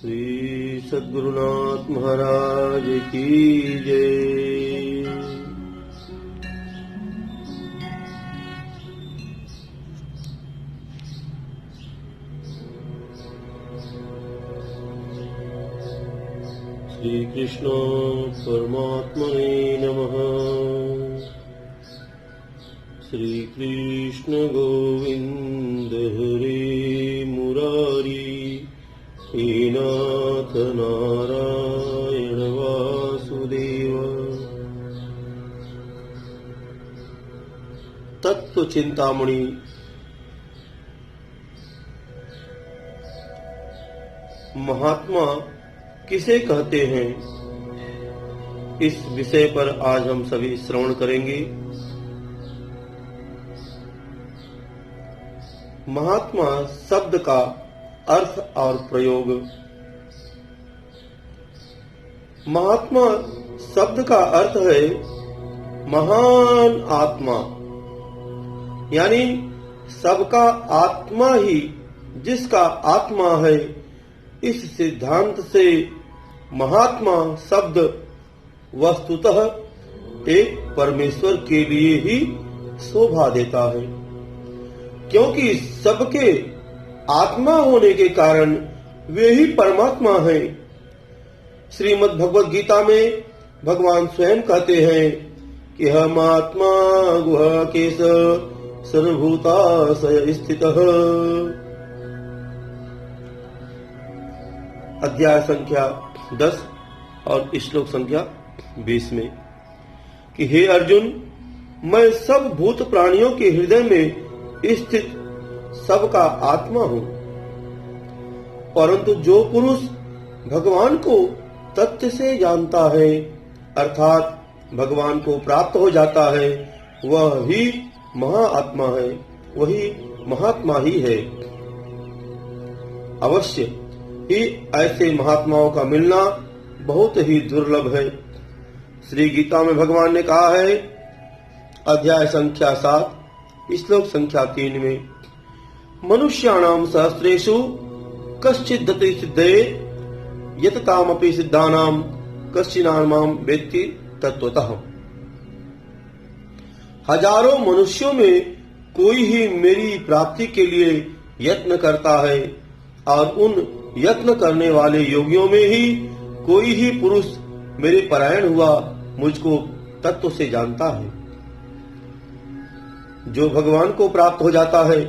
श्री सद्गुरुनाथ महाराज की जय। श्री कृष्ण परमात्मने नमः। श्री कृष्ण गोविंद हरे मुरारी, हे नाथ नारायण वासुदेव। तत्व चिंतामणि। महात्मा किसे कहते हैं, इस विषय पर आज हम सभी श्रवण करेंगे। महात्मा शब्द का अर्थ और प्रयोग। महात्मा शब्द का अर्थ है महान आत्मा, यानी सबका आत्मा ही जिसका आत्मा है। इस सिद्धांत से महात्मा शब्द वस्तुतः एक परमेश्वर के लिए ही शोभा देता है, क्योंकि सबके आत्मा होने के कारण वे ही परमात्मा हैं। श्रीमद् भगवद गीता में भगवान स्वयं कहते हैं कि हम आत्मा गुहा केश सर्वभूताशय स्थितः। अध्याय संख्या 10 और श्लोक संख्या 20 में कि हे अर्जुन, मैं सब भूत प्राणियों के हृदय में स्थित सबका आत्मा हूं, परंतु जो पुरुष भगवान को तथ्य से जानता है, अर्थात भगवान को प्राप्त हो जाता है, वह ही महाआत्मा है, वही महात्मा ही है। अवश्य ही ऐसे महात्माओं का मिलना बहुत ही दुर्लभ है। श्री गीता में भगवान ने कहा है, अध्याय संख्या 7 श्लोक संख्या 3 में, मनुष्याणाम सहस्रेषु कश्चिदति सिद्धये यततामपि सिद्धानाम कश्चिन्माम वेत्ति तत्वतः। हजारों मनुष्यों में कोई ही मेरी प्राप्ति के लिए यत्न करता है, और उन यत्न करने वाले योगियों में ही कोई ही पुरुष मेरे परायण हुआ मुझको तत्व से जानता है। जो भगवान को प्राप्त हो जाता है,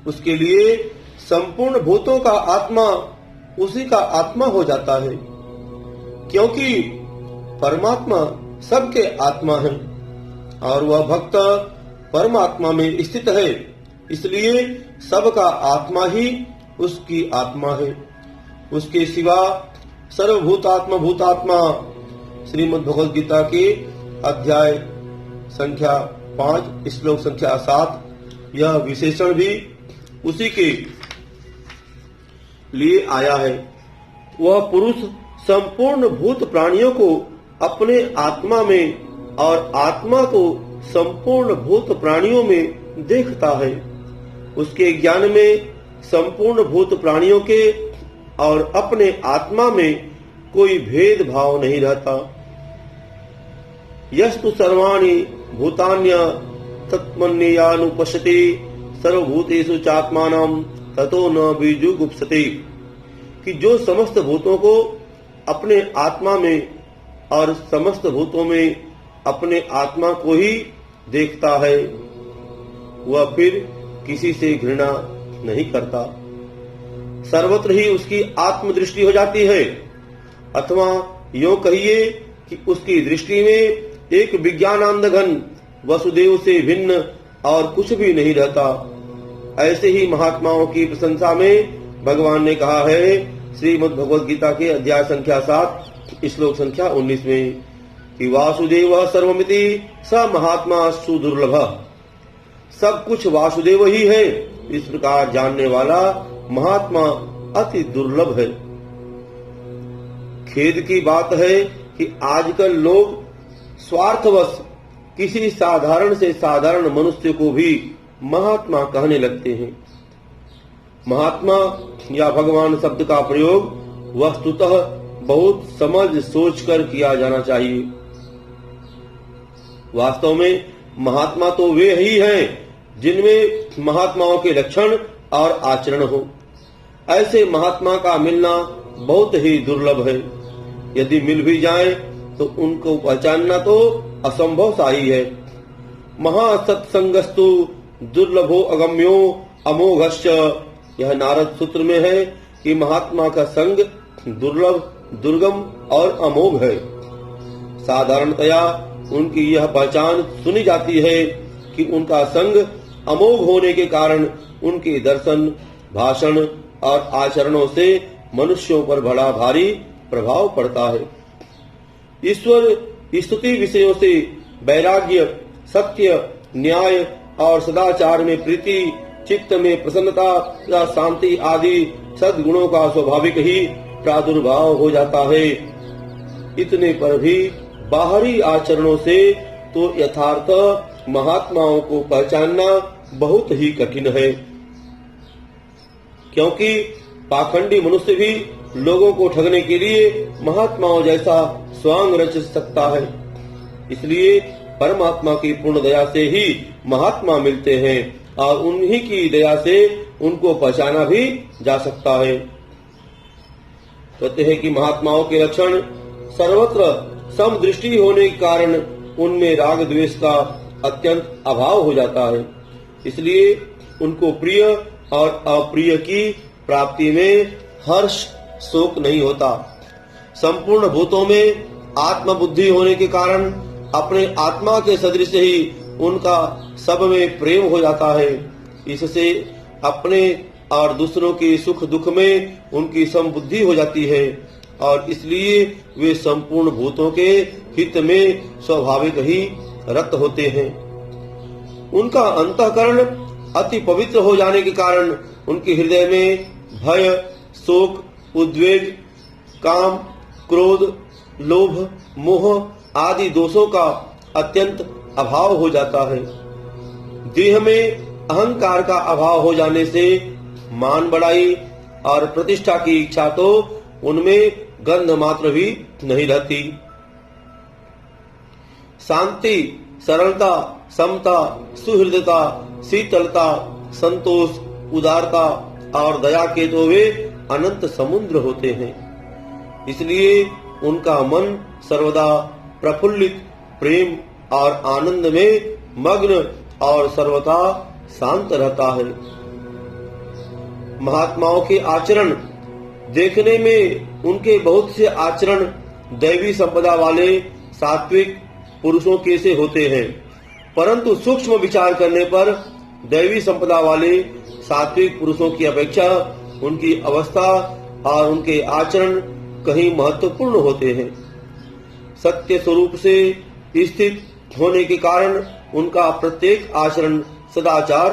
उसके लिए संपूर्ण भूतों का आत्मा उसी का आत्मा हो जाता है, क्योंकि परमात्मा सबके आत्मा है और वह भक्त परमात्मा में स्थित है। इसलिए सबका आत्मा ही उसकी आत्मा है। उसके सिवा सर्वभूतात्मा भूतात्मा श्रीमद् भगवद गीता के अध्याय संख्या 5 श्लोक संख्या 7 यह विशेषण भी उसी के लिए आया है। वह पुरुष संपूर्ण भूत प्राणियों को अपने आत्मा में और आत्मा को संपूर्ण भूत प्राणियों में देखता है। उसके ज्ञान में संपूर्ण भूत प्राणियों के और अपने आत्मा में कोई भेद भाव नहीं रहता। यस्तु सर्वाणि भूतान्य तत्मन्ययानुपश्यति सर्वभूतेषु चात्मानं ततो न बीजुगुप्सते, कि जो समस्त भूतों को अपने आत्मा में और समस्त भूतों में अपने आत्मा को ही देखता है, वह फिर किसी से घृणा नहीं करता। सर्वत्र ही उसकी आत्मदृष्टि हो जाती है, अथवा यूं कहिए कि उसकी दृष्टि में एक विज्ञानानंद घन वसुदेव से भिन्न और कुछ भी नहीं रहता। ऐसे ही महात्माओं की प्रशंसा में भगवान ने कहा है श्रीमद् भगवद गीता के अध्याय संख्या 7 श्लोक संख्या 19 में कि वासुदेव सर्वमिति स महात्मा सुदुर्लभ। सब कुछ वासुदेव ही है, इस प्रकार जानने वाला महात्मा अति दुर्लभ है। खेद की बात है कि आजकल लोग स्वार्थवश किसी साधारण से साधारण मनुष्य को भी महात्मा कहने लगते हैं। महात्मा या भगवान शब्द का प्रयोग वस्तुतः बहुत समझ सोच कर किया जाना चाहिए। वास्तव में महात्मा तो वे ही हैं जिनमें महात्माओं के लक्षण और आचरण हो। ऐसे महात्मा का मिलना बहुत ही दुर्लभ है। यदि मिल भी जाए तो उनको पहचानना तो असंभव सा ही है। महासत्संगस्तु दुर्लभो अगम्यो अमोघश्च, यह नारद सूत्र में है कि महात्मा का संग दुर्लभ, दुर्गम और अमोघ है। साधारणतया उनकी यह पहचान सुनी जाती है कि उनका संग अमोघ होने के कारण उनके दर्शन, भाषण और आचरणों से मनुष्यों पर बड़ा भारी प्रभाव पड़ता है। ईश्वर स्तुति विषयों से वैराग्य, सत्य, न्याय और सदाचार में प्रीति, चित्त में प्रसन्नता या शांति आदि सद्गुणों का स्वाभाविक ही प्रादुर्भाव हो जाता है। इतने पर भी बाहरी आचरणों से तो यथार्थ महात्माओं को पहचानना बहुत ही कठिन है, क्योंकि पाखंडी मनुष्य भी लोगों को ठगने के लिए महात्माओं जैसा स्वांग रच सकता है। इसलिए परमात्मा की पूर्ण दया से ही महात्मा मिलते हैं और उन्हीं की दया से उनको पहचाना भी जा सकता है। कहते हैं कि महात्माओं के लक्षण सर्वत्र समदृष्टि होने के कारण उनमें राग द्वेष का अत्यंत अभाव हो जाता है। इसलिए उनको प्रिय और अप्रिय की प्राप्ति में हर्ष शोक नहीं होता। संपूर्ण भूतों में आत्मबुद्धि होने के कारण अपने आत्मा के सदृश ही उनका सब में प्रेम हो जाता है। इससे अपने और दूसरों के सुख दुख में उनकी समबुद्धि हो जाती है और इसलिए वे संपूर्ण भूतों के हित में स्वाभाविक ही रत होते हैं। उनका अंतःकरण अति पवित्र हो जाने के कारण उनके हृदय में भय, शोक, उद्वेग, काम, क्रोध, लोभ, मोह आदि दोषों का अत्यंत अभाव हो जाता है। देह में अहंकार का अभाव हो जाने से मान बढ़ाई और प्रतिष्ठा की इच्छा तो उनमें गंध मात्र भी नहीं रहती। शांति, सरलता, समता, सुहृदता, शीतलता, संतोष, उदारता और दया के तो वे अनंत समुद्र होते हैं। इसलिए उनका मन सर्वदा प्रफुल्लित, प्रेम और आनंद में मग्न और सर्वथा शांत रहता है। महात्माओं के आचरण देखने में उनके बहुत से आचरण दैवी संपदा वाले सात्विक पुरुषों के से होते हैं, परंतु सूक्ष्म विचार करने पर दैवी संपदा वाले सात्विक पुरुषों की अपेक्षा उनकी अवस्था और उनके आचरण कहीं महत्वपूर्ण होते हैं। सत्य स्वरूप से स्थित होने के कारण उनका प्रत्येक आचरण सदाचार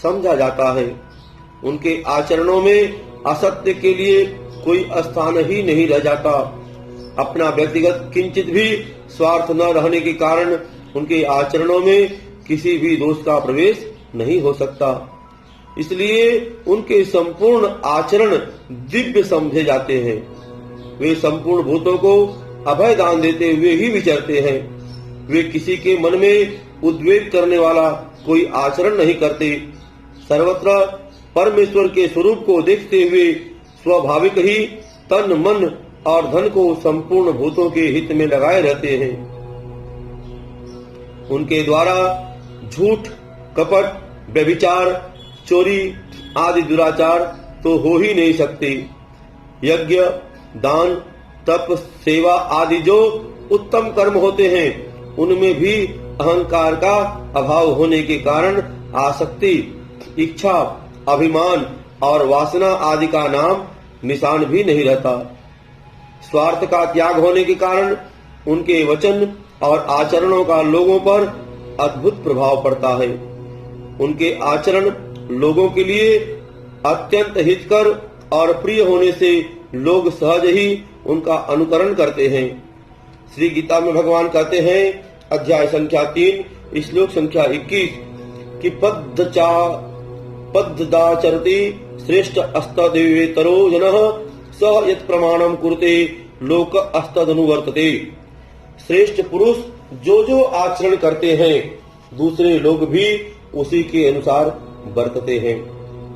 समझा जाता है। उनके आचरणों में असत्य के लिए कोई स्थान ही नहीं रह जाता। अपना व्यक्तिगत किंचित भी स्वार्थ न रहने के कारण उनके आचरणों में किसी भी दोष का प्रवेश नहीं हो सकता। इसलिए उनके संपूर्ण आचरण दिव्य समझे जाते हैं। वे संपूर्ण भूतों को अभय दान देते हुए ही विचरते हैं। वे किसी के मन में उद्वेग करने वाला कोई आचरण नहीं करते। सर्वत्र परमेश्वर के स्वरूप को देखते हुए स्वाभाविक ही तन, मन और धन को संपूर्ण भूतों के हित में लगाए रहते हैं। उनके द्वारा झूठ, कपट, व्यभिचार, चोरी आदि दुराचार तो हो ही नहीं सकते। यज्ञ, दान, तप, सेवा आदि जो उत्तम कर्म होते हैं उनमें भी अहंकार का अभाव होने के कारण आसक्ति, इच्छा, अभिमान और वासना आदि का नाम निशान भी नहीं रहता। स्वार्थ का त्याग होने के कारण उनके वचन और आचरणों का लोगों पर अद्भुत प्रभाव पड़ता है। उनके आचरण लोगों के लिए अत्यंत हितकर और प्रिय होने से लोग सहज ही उनका अनुकरण करते हैं। श्री गीता में भगवान कहते हैं, अध्याय संख्या 3 श्लोक संख्या 21 कि पद्धदाचरति श्रेष्ठ अस्तदेवेतरो जनः स यत् प्रमाणम कुरुते लोक अस्तदनुवर्तते। श्रेष्ठ पुरुष जो जो आचरण करते हैं दूसरे लोग भी उसी के अनुसार बरतते हैं।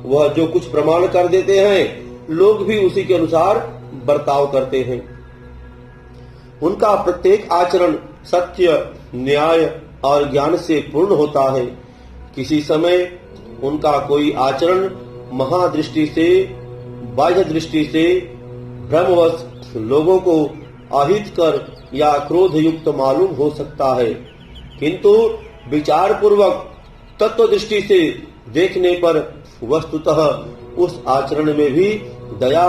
वह जो कुछ प्रमाण कर देते हैं लोग भी उसी के अनुसार बर्ताव करते हैं। उनका प्रत्येक आचरण सत्य, न्याय और ज्ञान से पूर्ण होता है। किसी समय उनका कोई आचरण महादृष्टि से, बाह्य दृष्टि से भ्रमवश लोगों को अहितकर या क्रोध युक्त मालूम हो सकता है, किंतु विचार पूर्वक तत्व दृष्टि से देखने पर वस्तुतः उस आचरण में भी दया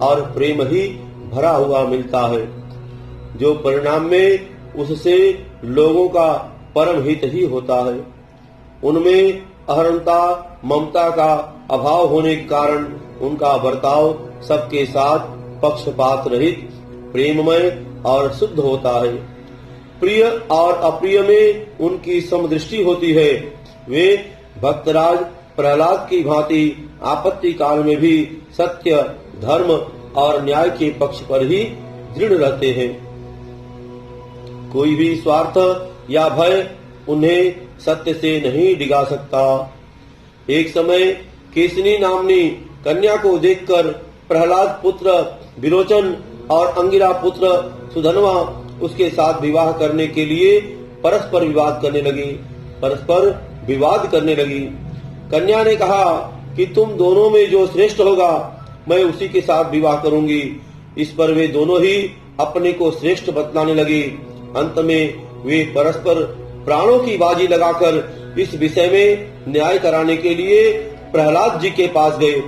और प्रेम ही भरा हुआ मिलता है, जो परिणाम में उससे लोगों का परम हित ही होता है। उनमें अहंता, ममता का अभाव होने के कारण उनका बर्ताव सबके साथ पक्षपात रहित, प्रेममय और शुद्ध होता है। प्रिय और अप्रिय में उनकी समदृष्टि होती है। वे भक्तराज प्रहलाद की भांति आपत्ति काल में भी सत्य, धर्म और न्याय के पक्ष पर ही दृढ़ रहते हैं। कोई भी स्वार्थ या भय उन्हें सत्य से नहीं डिगा सकता। एक समय केसनी नामनी कन्या को देखकर प्रहलाद पुत्र विरोचन और अंगिरा पुत्र सुधनवा उसके साथ विवाह करने के लिए परस्पर विवाद करने लगी। कन्या ने कहा कि तुम दोनों में जो श्रेष्ठ होगा मैं उसी के साथ विवाह करूंगी। इस पर वे दोनों ही अपने को श्रेष्ठ बतलाने लगे। अंत में वे परस्पर प्राणों की बाजी लगाकर इस विषय में न्याय कराने के लिए प्रहलाद जी के पास गए।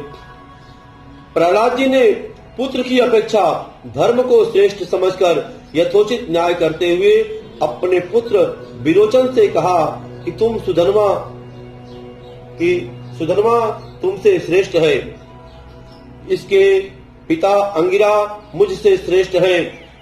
प्रहलाद जी ने पुत्र की अपेक्षा धर्म को श्रेष्ठ समझकर यथोचित न्याय करते हुए अपने पुत्र विरोचन से कहा कि सुधनवा तुमसे श्रेष्ठ है, इसके पिता अंगिरा मुझसे श्रेष्ठ है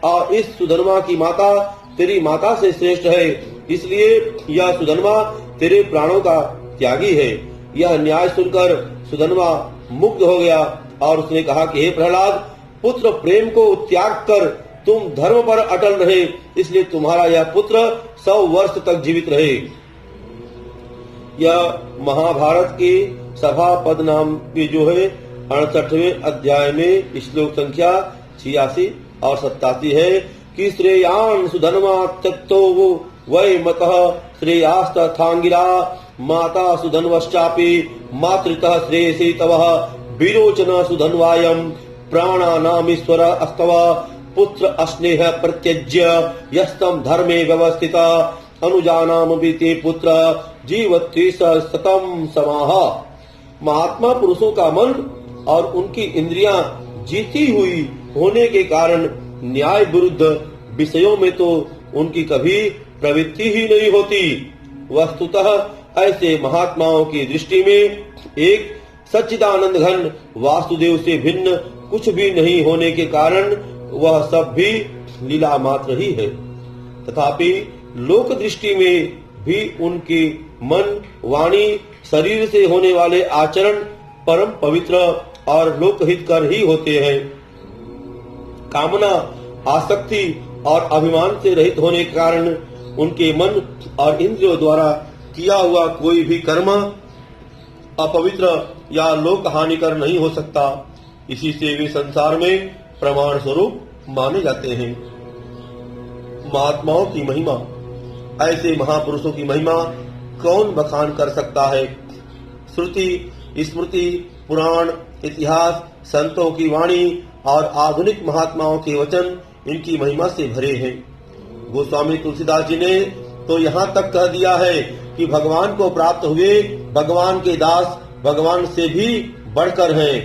और इस सुधनवा की माता तेरी माता से श्रेष्ठ है, इसलिए यह सुधनवा तेरे प्राणों का त्यागी है। यह न्याय सुनकर सुधनवा मुग्ध हो गया और उसने कहा कि हे प्रहलाद, पुत्र प्रेम को त्याग कर तुम धर्म पर अटल रहे, इसलिए तुम्हारा यह पुत्र 100 वर्ष तक जीवित रहे। यह महाभारत की सभा पद नाम की जो है 68वें अध्याय में श्लोक संख्या 86 और 87 है कि श्रेयान सुधनवा त्यक्तो वै मतः श्रेयास्तथांगिरा माता सुधन्वश्चापि मातृतः श्रेयसी तवः विरोचन सुधन्वायम् प्राणानामीश्वर अस्तव पुत्र अस्नेह प्रत्यज्य यस्तम धर्मे व्यवस्थित अनुजानामपि ते पुत्र जीवति सतम समाह। महात्मा पुरुषों का मन और उनकी इंद्रियां जीती हुई होने के कारण न्याय विरुद्ध विषयों में तो उनकी कभी प्रवृत्ति ही नहीं होती। वस्तुतः ऐसे महात्माओं की दृष्टि में एक सच्चिदानंद घन वासुदेव से भिन्न कुछ भी नहीं होने के कारण वह सब भी लीला मात्र ही है। तथापि लोक दृष्टि में भी उनके मन, वाणी, शरीर से होने वाले आचरण परम पवित्र और लोकहितकर ही होते हैं। कामना, आसक्ति और अभिमान से रहित होने के कारण उनके मन और इंद्रियों द्वारा किया हुआ कोई भी कर्म अपवित्र या लोक हानिकर नहीं हो सकता। इसी से वे संसार में प्रमाण स्वरूप माने जाते हैं। महात्माओं की महिमा, ऐसे महापुरुषों की महिमा कौन बखान कर सकता है। श्रुति, स्मृति, पुराण, इतिहास, संतों की वाणी और आधुनिक महात्माओं के वचन इनकी महिमा से भरे हैं। गोस्वामी तुलसीदास जी ने तो यहाँ तक कह दिया है कि भगवान को प्राप्त हुए भगवान के दास भगवान से भी बढ़कर हैं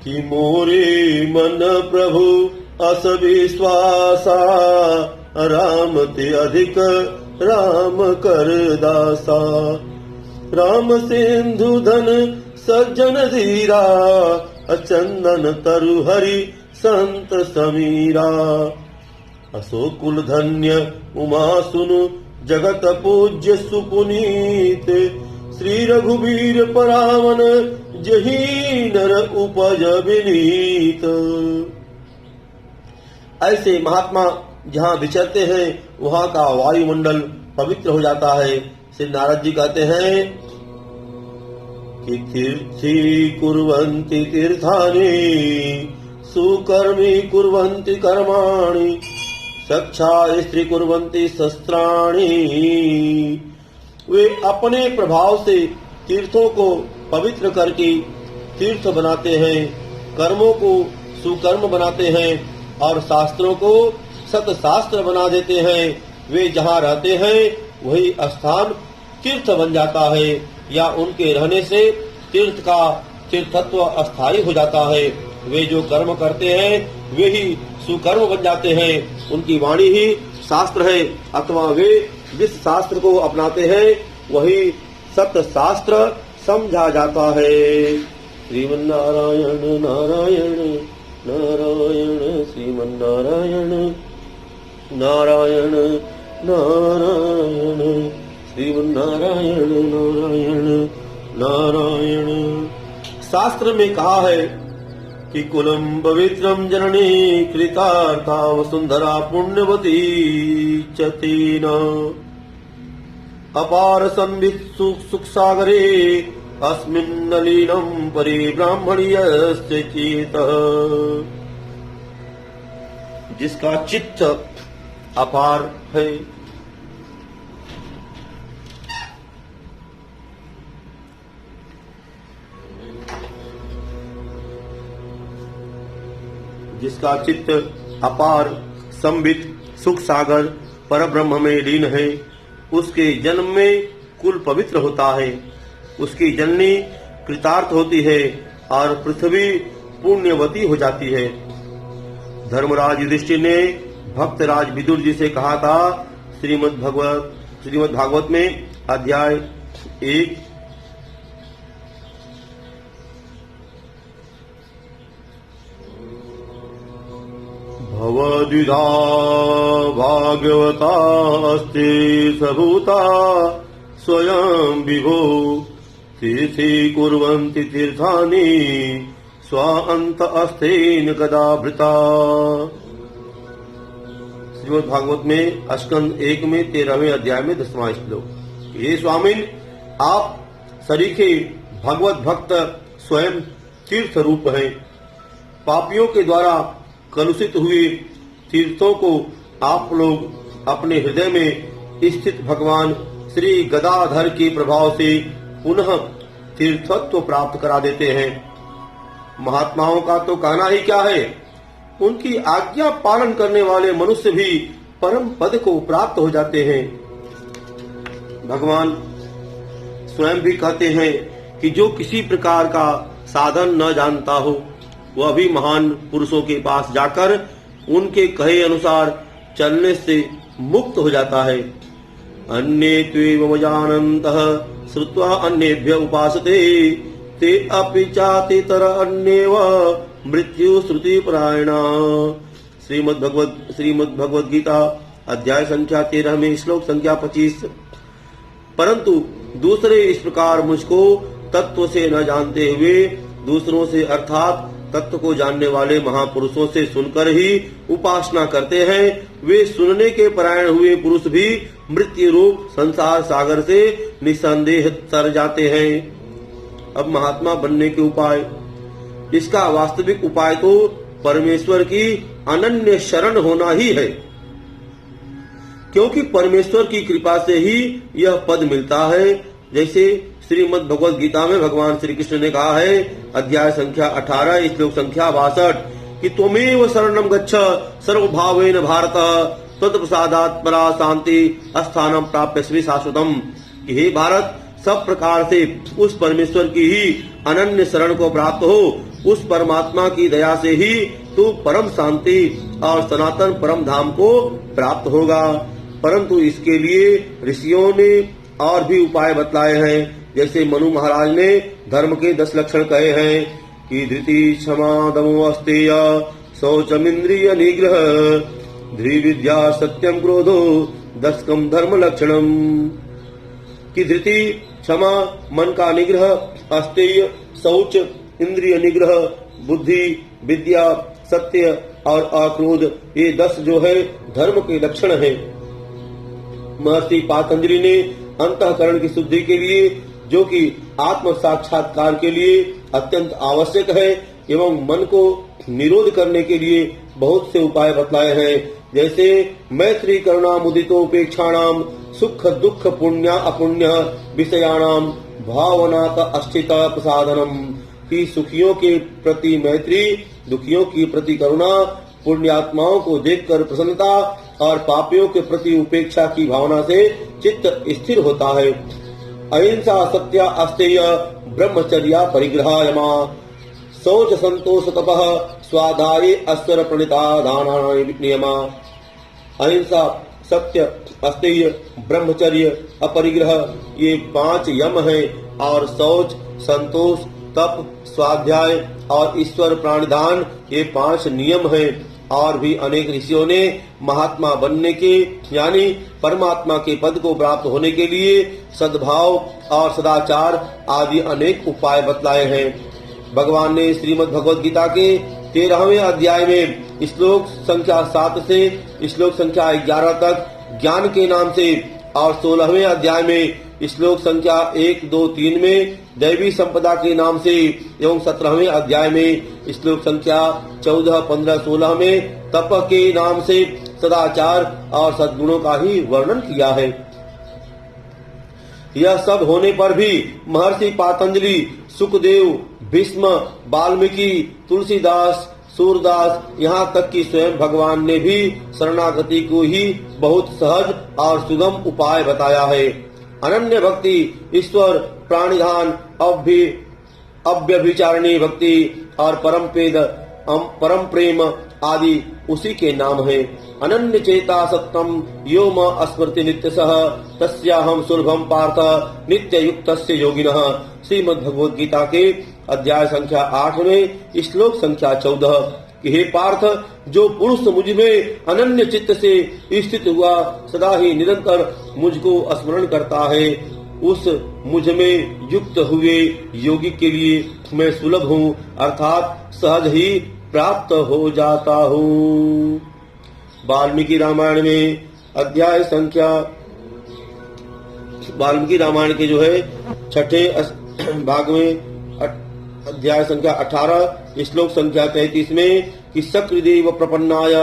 कि मोरे मन प्रभु अस विश्वासा राम ते अधिक राम कर दासा। राम सिंधु धन सज्जन धीरा अचंदन तरु हरि संत समीरा। अशोकुल धन्य उमा सुनु जगत पूज्य सुपुनीत श्री रघुवीर परावन जही नर उपज विनीत। ऐसे महात्मा जहाँ विचरते हैं वहाँ का वायुमंडल पवित्र हो जाता है। श्री नारद जी कहते हैं कि तीर्थी कुर्वन्ति तीर्थानि सुकर्मी कुर्वन्ति कर्माणि सक्षा स्त्री कुर्वन्ति शस्त्राणि। वे अपने प्रभाव से तीर्थों को पवित्र करके तीर्थ बनाते हैं, कर्मों को सुकर्म बनाते हैं और शास्त्रों को सतशास्त्र बना देते हैं। वे जहाँ रहते हैं वही स्थान तीर्थ बन जाता है या उनके रहने से तीर्थ का तीर्थत्व अस्थायी हो जाता है। वे जो कर्म करते हैं वे ही सुकर्म बन जाते हैं। उनकी वाणी ही शास्त्र है अथवा वे जिस शास्त्र को अपनाते हैं वही सत्य शास्त्र समझा जाता है। श्रीमन्नारायण नारायण नारायण श्रीमन्नारायण नारायण नारायण श्रीमन्नारायण नारायण नारायण। शास्त्र में कहा है कि कुलम पवित्रम जननी कृतार्था वसुंधरा पुण्यवती च तेन अपार संवित् सुख सागरे अस्मिन् लीनं परिब्राह्मणीयस्य चेतः। जिसका चित्त अपार है, जिसका चित्त अपार संवित सुख सागर पर ब्रह्म में लीन है, उसके जन्म में कुल पवित्र होता है, उसकी जननी कृतार्थ होती है और पृथ्वी पुण्यवती हो जाती है। धर्मराज युधिष्ठिर ने भक्तराज विदुर जी से कहा था, श्रीमद् भागवत में अध्याय 1 भवद्विधा भागवता अस्ति सबूता स्वयं विभो तीर्थी कुर्वन्ति तीर्थानि स्वान्त अस्तेन कदाभृता। श्रीमद् भागवत में स्कंद 1 में 13वें अध्याय में 10वां श्लोक। ये स्वामिन, आप सरीखे भगवत भक्त स्वयं तीर्थ रूप हैं। पापियों के द्वारा कलुषित हुए तीर्थों को आप लोग अपने हृदय में स्थित भगवान श्री गदाधर के प्रभाव से पुनः तीर्थत्व प्राप्त करा देते हैं। महात्माओं का तो कहना ही क्या है, उनकी आज्ञा पालन करने वाले मनुष्य भी परम पद को प्राप्त हो जाते हैं। भगवान स्वयं भी कहते हैं कि जो किसी प्रकार का साधन न जानता हो वह भी महान पुरुषों के पास जाकर उनके कहे अनुसार चलने से मुक्त हो जाता है। अन्ये त्वेवम जानन्तः श्रुत्वा अन्येभ्य उपासते ते अपि चातितर अन्येव मृत्यु श्रुति परायणा। श्रीमद् भगवद गीता अध्याय संख्या 13 में श्लोक संख्या 25। परंतु दूसरे इस प्रकार मुझको तत्व से न जानते हुए दूसरों से अर्थात तत्व को जानने वाले महापुरुषों से सुनकर ही उपासना करते हैं। वे सुनने के परायण हुए पुरुष भी मृत्यु रूप संसार सागर से निसंदेह तर जाते हैं। अब महात्मा बनने के उपाय। इसका वास्तविक उपाय तो परमेश्वर की अनन्य शरण होना ही है, क्योंकि परमेश्वर की कृपा से ही यह पद मिलता है। जैसे श्रीमद् भगवद गीता में भगवान श्री कृष्ण ने कहा है, अध्याय संख्या 18 श्लोक संख्या 62 कि त्वमेव शरणं गच्छ सर्वभावेन भारत तत्प्रसादात् परा शांति स्थानम प्राप्यस्मि शाश्वतम। कि हे भारत, सब प्रकार से उस परमेश्वर की ही अनन्य शरण को प्राप्त हो। उस परमात्मा की दया से ही तू परम शांति और सनातन परम धाम को प्राप्त होगा। परंतु इसके लिए ऋषियों ने और भी उपाय बतलाए हैं। जैसे मनु महाराज ने धर्म के 10 लक्षण कहे हैं कि धृति क्षमा दमो अस्तेय शौचमिंद्रिय निग्रह धृविद्या सत्यम क्रोधो दशकम धर्म लक्षणम। कि धृति क्षमा मन का निग्रह, अस्तेय, शौच, इंद्रिय निग्रह, बुद्धि, विद्या, सत्य और अक्रोध, ये 10 जो है धर्म के लक्षण है। महर्षि पातंजलि ने अंतःकरण की शुद्धि के लिए, जो कि आत्म साक्षात्कार के लिए अत्यंत आवश्यक है, एवं मन को निरोध करने के लिए बहुत से उपाय बतलाए हैं। जैसे मैत्री, करुणा, मुदितोपेक्षाणाम, सुख दुख, पुण्य अपुण्य विषयाणाम, भावना का अस्थिता प्रसादनम, कि सुखियों के प्रति मैत्री, दुखियों की प्रति करुणा, पुण्यात्माओं को देखकर प्रसन्नता और पापियों के प्रति उपेक्षा की भावना से चित्त स्थिर होता है। अहिंसा, सत्य, अस्तेय, ब्रह्मचर्या, परिग्रह, यमा, शौच, संतोष, तपः, स्वाध्याय, अस्वर, प्रणिता, दाना, नियमा। अहिंसा, सत्य, अस्तेय, ब्रह्मचर्य, अपरिग्रह, ये 5 यम हैं, और शौच, संतोष, तप, स्वाध्याय और ईश्वर प्राणिधान, ये 5 नियम हैं। और भी अनेक ऋषियों ने महात्मा बनने के यानी परमात्मा के पद को प्राप्त होने के लिए सद्भाव और सदाचार आदि अनेक उपाय बतलाए हैं। भगवान ने श्रीमद् भगवद गीता के 13वें अध्याय में श्लोक संख्या 7 से श्लोक संख्या 11 तक ज्ञान के नाम से, और 16वें अध्याय में श्लोक संख्या 1, 2, 3 में दैवी संपदा के नाम से, एवं 17वें अध्याय में श्लोक संख्या 14, 15, 16 में तप के नाम से सदाचार और सद्गुणों का ही वर्णन किया है। यह सब होने पर भी महर्षि पातंजलि, सुखदेव, भीष्म, वाल्मीकि, तुलसीदास, सूरदास, यहाँ तक कि स्वयं भगवान ने भी शरणागति को ही बहुत सहज और सुगम उपाय बताया है। अनन्य भक्ति, ईश्वर प्राणिधान, अव्यभिचारिणी भक्ति और परम प्रेम आदि उसी के नाम है। अनन्य चेता सत्तम यो म स्मृति नित्य सह तस्याहम सुलभम पार्थ नित्य युक्तस्य योगिनः। श्रीमद् भगवद गीता के अध्याय संख्या 8 में श्लोक संख्या 14 कि हे पार्थ, जो पुरुष मुझ में अनन्य चित्त से स्थित हुआ सदा ही निरंतर मुझको स्मरण करता है, उस मुझ में युक्त हुए योगी के लिए मैं सुलभ हूँ, अर्थात सहज ही प्राप्त हो जाता हूँ। वाल्मीकि रामायण में अध्याय संख्या, वाल्मीकि रामायण के जो है 6ठे भाग में अध्याय संख्या 18 श्लोक संख्या 33 में कि सकृदेव प्रपन्नाय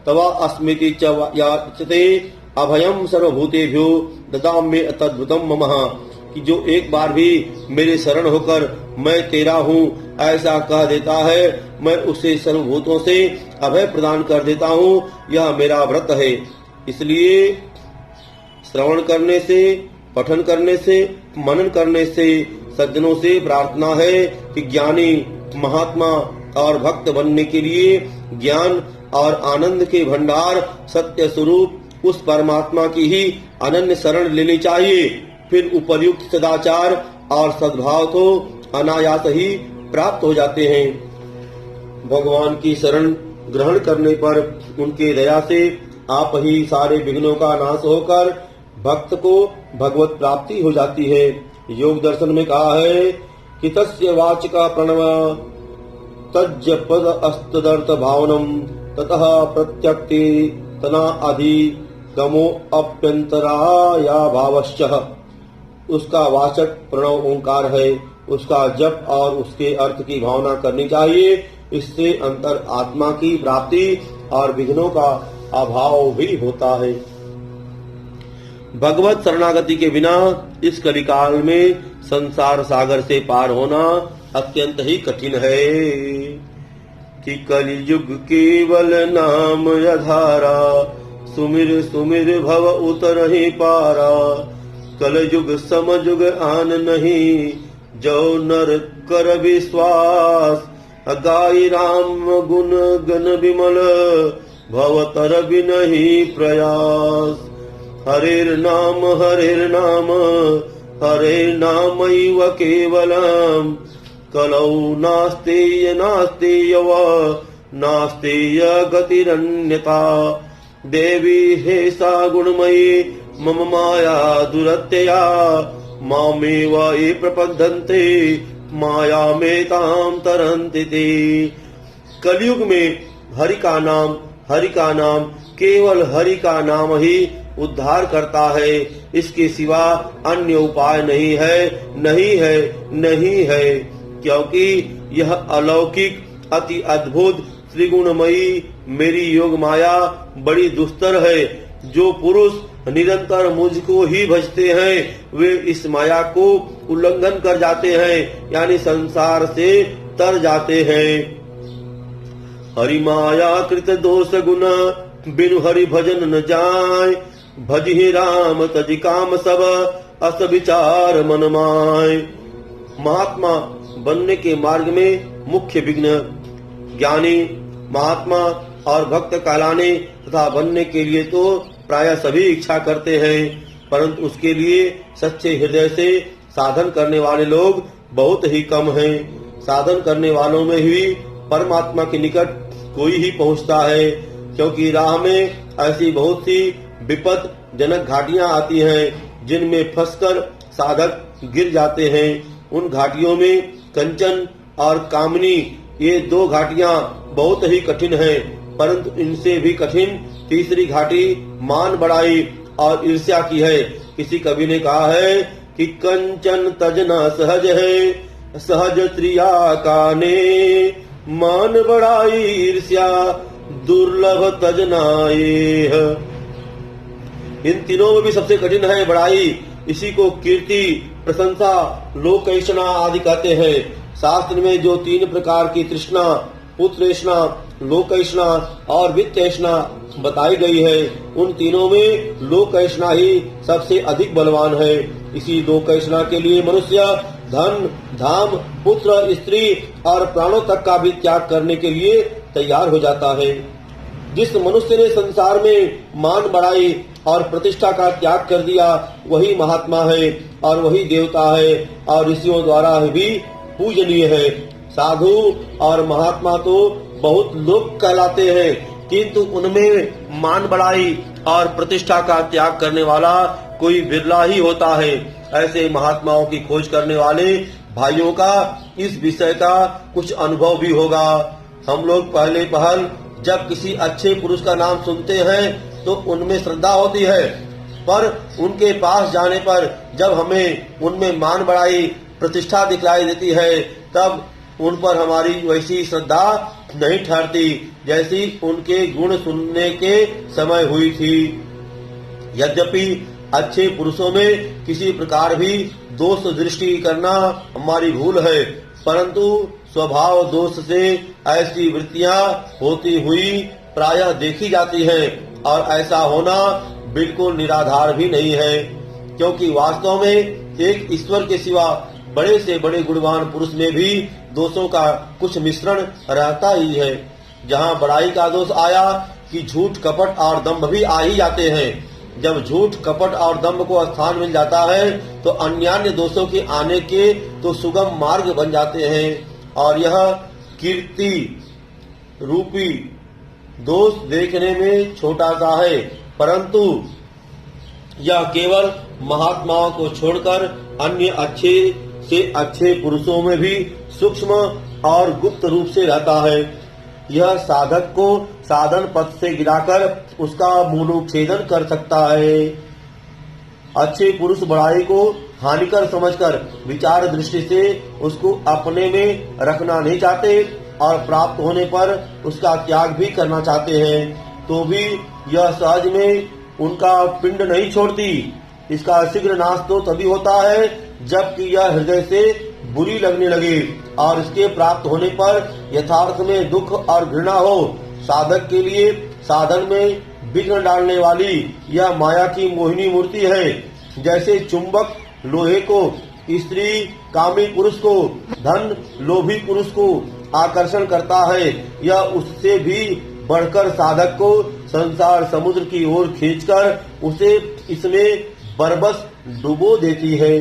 तवा अस्मिति च याचते अभयम सर्वभूतेभ्यो ददाम्ये तद्भुतम मम, कि जो एक बार भी मेरे शरण होकर मैं तेरा हूँ ऐसा कह देता है, मैं उसे सर्वभूतों से अभय प्रदान कर देता हूँ, यह मेरा व्रत है। इसलिए श्रवण करने से, पठन करने से, मनन करने से सज्जनों से प्रार्थना है कि ज्ञानी, महात्मा और भक्त बनने के लिए ज्ञान और आनंद के भंडार सत्य स्वरूप उस परमात्मा की ही अनन्य शरण लेनी चाहिए। फिर उपर्युक्त सदाचार और सद्भाव तो अनायास ही प्राप्त हो जाते हैं। भगवान की शरण ग्रहण करने पर उनके दया से आप ही सारे विघ्नों का नाश होकर भक्त को भगवत प्राप्ति हो जाती है। योग दर्शन में कहा है कि तस्य वाचिका प्रणव तज्ज पद अस्तदर्थ भावनम ततः प्रत्यक्ति तना अधि गमो अप्यंतराया भावश्च। उसका वाचक प्रणव ओंकार है, उसका जप और उसके अर्थ की भावना करनी चाहिए। इससे अंतर आत्मा की प्राप्ति और विघ्नों का अभाव भी होता है। भगवत शरणागति के बिना इस कलिकाल में संसार सागर से पार होना अत्यंत ही कठिन है। कि कलियुग केवल नाम आधारा, सुमिर सुमिर भव उतरहि पारा। कलयुग समयुग आन नहीं, जो नर कर विश्वास। गाय राम गुण गण विमल, भव तर बिनहि प्रयास। हरेर नाम हरे नामैव केवलम। कलौ नास्तेय नास्तेयव नास्तेय गतिरन्यता। देवी हे सा गुणमयी मम माया दुरत्यया। मामेव ये प्रपद्यन्ते माया में ताम तरंति ते। कलयुग में हरि का नाम केवल हरि का नाम ही उद्धार करता है। इसके सिवा अन्य उपाय नहीं है, क्योंकि यह अलौकिक अति अद्भुत त्रिगुणमयी मेरी योग माया बड़ी दुस्तर है। जो पुरुष निरंतर मुझको ही भजते हैं वे इस माया को उल्लंघन कर जाते हैं, यानी संसार से तर जाते हैं। हरि माया कृत दोष गुण बिनु हरि भजन न जाय। भजहि राम तजि काम सब अस विचार मन माय। महात्मा बनने के मार्ग में मुख्य विघ्न ज्ञानी, महात्मा और भक्त कहलाने तथा बनने के लिए तो प्राय सभी इच्छा करते हैं, परंतु उसके लिए सच्चे हृदय से साधन करने वाले लोग बहुत ही कम हैं। साधन करने वालों में ही परमात्मा के निकट कोई ही पहुंचता है, क्योंकि राह में ऐसी बहुत सी विपद जनक घाटियां आती हैं जिनमें फंसकर साधक गिर जाते हैं। उन घाटियों में कंचन और कामनी ये दो घाटियां बहुत ही कठिन हैं, परंतु इनसे भी कठिन तीसरी घाटी मान बढ़ाई और ईर्ष्या की है। किसी कवि ने कहा है कि कंचन तजना सहज है, सहज त्रिया काने। मान बढ़ाई ईर्ष्या दुर्लभ तजना ये। इन तीनों में भी सबसे कठिन है बड़ाई। इसी को कीर्ति, प्रशंसा, लोकैषणा आदि कहते हैं। शास्त्र में जो 3 प्रकार की तृष्णा, पुत्रेषणा, लोकैषणा और वित्तैषणा बताई गई है, उन तीनों में लोकैषणा ही सबसे अधिक बलवान है। इसी लोकैषणा के लिए मनुष्य धन, धाम, पुत्र, स्त्री और प्राणों तक का भी त्याग करने के लिए तैयार हो जाता है। जिस मनुष्य ने संसार में मान बढ़ाई और प्रतिष्ठा का त्याग कर दिया वही महात्मा है और वही देवता है और ऋषियों द्वारा भी पूजनीय है। साधु और महात्मा तो बहुत लोग कहलाते हैं, किंतु उनमें मान बढ़ाई और प्रतिष्ठा का त्याग करने वाला कोई बिरला ही होता है। ऐसे महात्माओं की खोज करने वाले भाइयों का इस विषय का कुछ अनुभव भी होगा। हम लोग पहले पहल जब किसी अच्छे पुरुष का नाम सुनते हैं तो उनमें श्रद्धा होती है, पर उनके पास जाने पर जब हमें उनमें मान बढ़ाई, प्रतिष्ठा दिखलाई देती है, तब उन पर हमारी वैसी श्रद्धा नहीं ठहरती जैसी उनके गुण सुनने के समय हुई थी। यद्यपि अच्छे पुरुषों में किसी प्रकार भी दोष दृष्टि करना हमारी भूल है, परंतु स्वभाव दोष से ऐसी वृत्तियां होती हुई प्रायः देखी जाती हैं और ऐसा होना बिल्कुल निराधार भी नहीं है, क्योंकि वास्तव में एक ईश्वर के सिवा बड़े से बड़े गुणवान पुरुष में भी दोषों का कुछ मिश्रण रहता ही है। जहाँ बड़ाई का दोष आया कि झूठ, कपट और दंभ भी आ ही जाते हैं। जब झूठ, कपट और दंभ को स्थान मिल जाता है तो अन्यान्य दोषों के आने के तो सुगम मार्ग बन जाते हैं। और यह कीर्ति रूपी दोष देखने में छोटा सा है, परंतु यह केवल महात्माओं को छोड़कर अन्य अच्छे से अच्छे पुरुषों में भी सूक्ष्म और गुप्त रूप से रहता है। यह साधक को साधन पथ से गिराकर उसका मूलोच्छेदन कर सकता है। अच्छे पुरुष बड़ाई को हानिकर समझकर विचार दृष्टि से उसको अपने में रखना नहीं चाहते और प्राप्त होने पर उसका त्याग भी करना चाहते हैं, तो भी यह सहज में उनका पिंड नहीं छोड़ती। इसका शीघ्र नाश तो तभी होता है जबकि यह हृदय से बुरी लगने लगे और इसके प्राप्त होने पर यथार्थ में दुख और घृणा हो। साधक के लिए साधन में विघ्न डालने वाली यह माया की मोहिनी मूर्ति है। जैसे चुंबक लोहे को, स्त्री कामी पुरुष को, धन लोभी पुरुष को आकर्षण करता है, यह उससे भी बढ़कर साधक को संसार समुद्र की ओर खींचकर उसे इसमें बरबस डुबो देती है।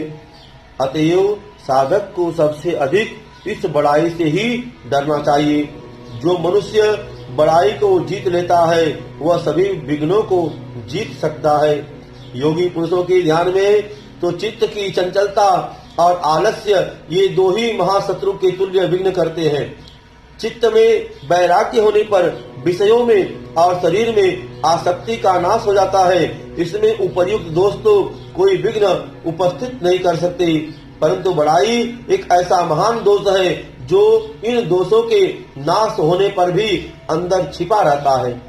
अतएव साधक को सबसे अधिक इस बड़ाई से ही डरना चाहिए। जो मनुष्य बड़ाई को जीत लेता है वह सभी विघ्नों को जीत सकता है। योगी पुरुषों के ध्यान में तो चित्त की चंचलता और आलस्य ये दो ही महाशत्रु के तुल्य विघ्न करते हैं। चित्त में वैराग्य होने पर विषयों में और शरीर में आसक्ति का नाश हो जाता है। इसमें उपर्युक्त दोष तो कोई विघ्न उपस्थित नहीं कर सकते, परंतु बड़ाई एक ऐसा महान दोष है जो इन दोषों के नाश होने पर भी अंदर छिपा रहता है।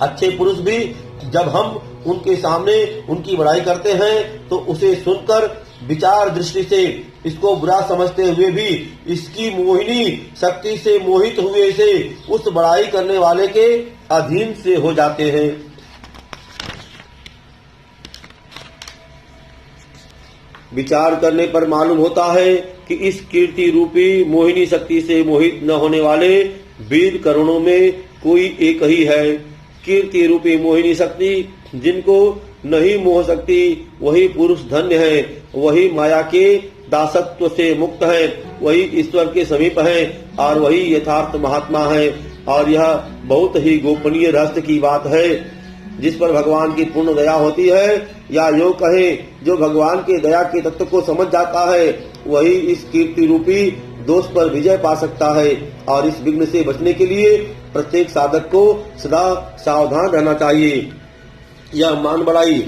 अच्छे पुरुष भी जब हम उनके सामने उनकी बड़ाई करते हैं तो उसे सुनकर विचार दृष्टि से इसको बुरा समझते हुए भी इसकी मोहिनी शक्ति से मोहित हुए से उस बड़ाई करने वाले के अधीन से हो जाते हैं। विचार करने पर मालूम होता है कि इस कीर्ति रूपी मोहिनी शक्ति से मोहित न होने वाले वीर करुणों में कोई एक ही है। कीर्ति रूपी मोहिनी शक्ति जिनको नहीं मोह सकती वही पुरुष धन्य है, वही माया के दासत्व से मुक्त है, वही ईश्वर के समीप है और वही यथार्थ महात्मा है। और यह बहुत ही गोपनीय रहस्य की बात है जिस पर भगवान की पूर्ण दया होती है, या यो कहे जो भगवान के दया के तत्व को समझ जाता है वही इस कीर्ति रूपी दोष पर विजय पा सकता है। और इस विघ्न से बचने के लिए प्रत्येक साधक को सदा सावधान रहना चाहिए। यह मान बढ़ाई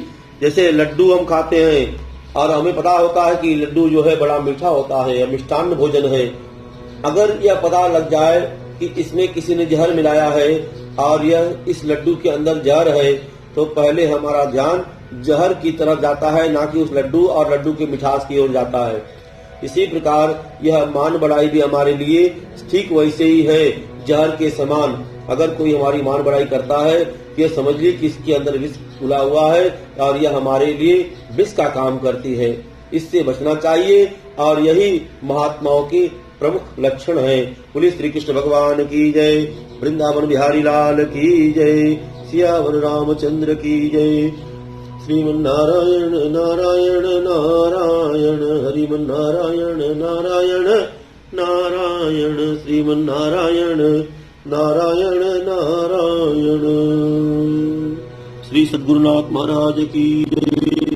जैसे लड्डू हम खाते हैं और हमें पता होता है कि लड्डू जो है बड़ा मीठा होता है, यह मिष्टान्न भोजन है। अगर यह पता लग जाए कि इसमें किसी ने जहर मिलाया है और यह इस लड्डू के अंदर जहर है, तो पहले हमारा ध्यान जहर की तरफ जाता है, ना कि उस लड्डू और लड्डू के मिठास की ओर जाता है। इसी प्रकार यह मान बढ़ाई भी हमारे लिए ठीक वैसे ही है, जहर के समान। अगर कोई हमारी मान बढ़ाई करता है तो यह समझ ली कि इसके अंदर विष घुला हुआ है और यह हमारे लिए विष का काम करती है। इससे बचना चाहिए और यही महात्माओं के प्रमुख लक्षण है। बोलिए श्री कृष्ण भगवान की जय, वृंदावन बिहारी लाल की जय, सियावर रामचंद्र की जय। श्रीमन्नारायण नारायण नारायण, हरिमन्नारायण नारायण नारायण, श्रीमन्नारायण नारायण नारायण। श्री सद्गुरुनाथ महाराज की जय।